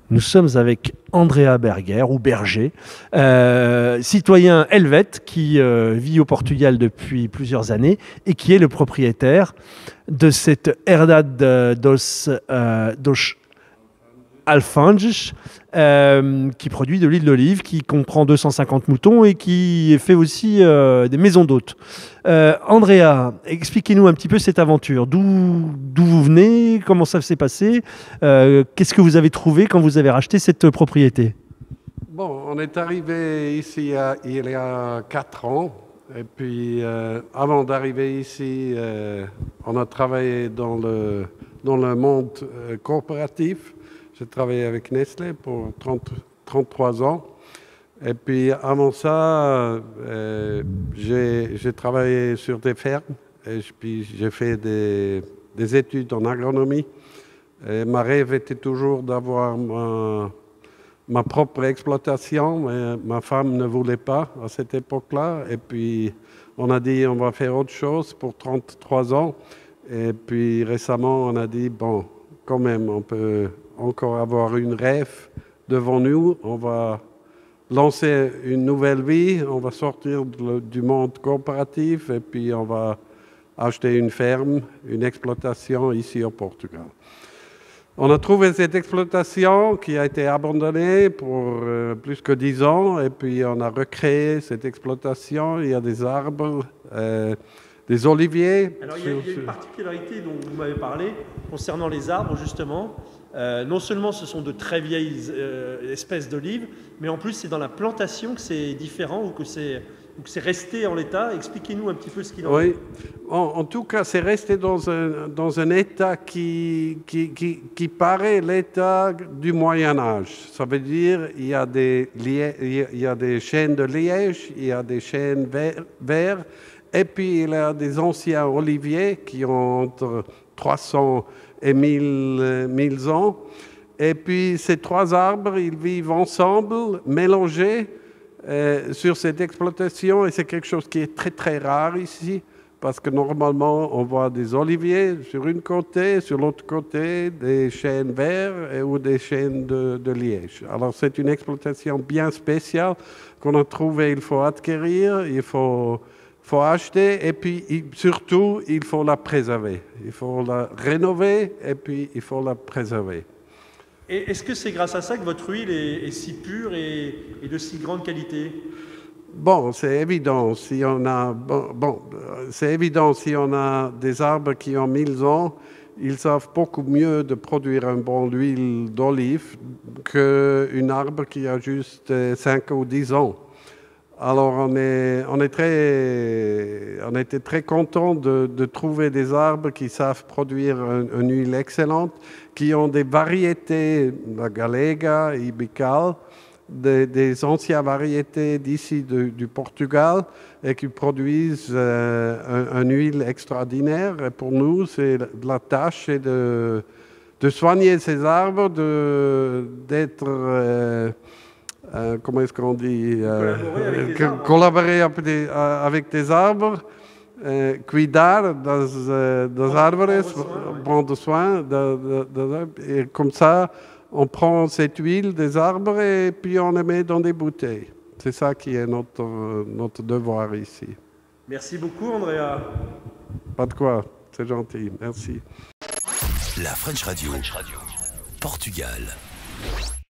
Nous sommes avec Andrea Berger, ou Berger, citoyen helvète qui vit au Portugal depuis plusieurs années et qui est le propriétaire de cette Herdade dos Alfanges, qui produit de l'huile d'olive, qui comprend 250 moutons et qui fait aussi des maisons d'hôtes. Andrea, expliquez-nous un petit peu cette aventure. D'où vous venez? Comment ça s'est passé? Qu'est-ce que vous avez trouvé quand vous avez racheté cette propriété? Bon, on est arrivé ici il y a 4 ans. Et puis, avant d'arriver ici, on a travaillé dans le monde corporatif. J'ai travaillé avec Nestlé pour 33 ans. Et puis, avant ça, j'ai travaillé sur des fermes. Et puis, j'ai fait des études en agronomie. Et ma rêve était toujours d'avoir ma propre exploitation, mais ma femme ne voulait pas à cette époque-là. Et puis, on a dit, on va faire autre chose pour 33 ans. Et puis, récemment, on a dit, bon, quand même, on peut encore avoir une rêve devant nous. On va lancer une nouvelle vie, on va sortir du monde coopératif et puis on va acheter une ferme, une exploitation ici au Portugal. On a trouvé cette exploitation qui a été abandonnée pour plus que 10 ans et puis on a recréé cette exploitation. Il y a des arbres, des oliviers. Alors il y a une particularité dont vous m'avez parlé concernant les arbres justement. Non seulement ce sont de très vieilles espèces d'olives, mais en plus c'est dans la plantation que c'est différent ou que c'est resté en l'état. Expliquez-nous un petit peu ce qu'il en est. Oui, en tout cas c'est resté dans un état qui paraît l'état du Moyen-Âge. Ça veut dire il y a des chênes de liège, il y a des chênes verts, et puis il y a des anciens oliviers qui ont entre 300 et 1000 ans. Et puis ces 3 arbres, ils vivent ensemble, mélangés sur cette exploitation. Et c'est quelque chose qui est très très rare ici, parce que normalement on voit des oliviers sur une côté, sur l'autre côté des chênes verts ou des chênes de liège. Alors c'est une exploitation bien spéciale qu'on a trouvé, il faut acquérir, il faut acheter et puis surtout, il faut la préserver. Il faut la rénover et puis il faut la préserver. Et est-ce que c'est grâce à ça que votre huile est si pure et de si grande qualité? Bon, c'est évident. Si on a, c'est évident si on a des arbres qui ont 1000 ans, ils savent beaucoup mieux de produire un bon huile d'olive qu'un arbre qui a juste 5 ou 10 ans. Alors, on était très contents de trouver des arbres qui savent produire une huile excellente, qui ont des variétés, la Galega, Ibical, des anciennes variétés d'ici du Portugal et qui produisent une huile extraordinaire. Et pour nous, c'est la tâche de soigner ces arbres, d'être... comment est-ce qu'on dit? Collaborer avec des arbres, cuidar das árvores, prendre soin, et comme ça, on prend cette huile des arbres et puis on les met dans des bouteilles. C'est ça qui est notre devoir ici. Merci beaucoup, Andrea. Pas de quoi, c'est gentil, merci. La French Radio, Portugal.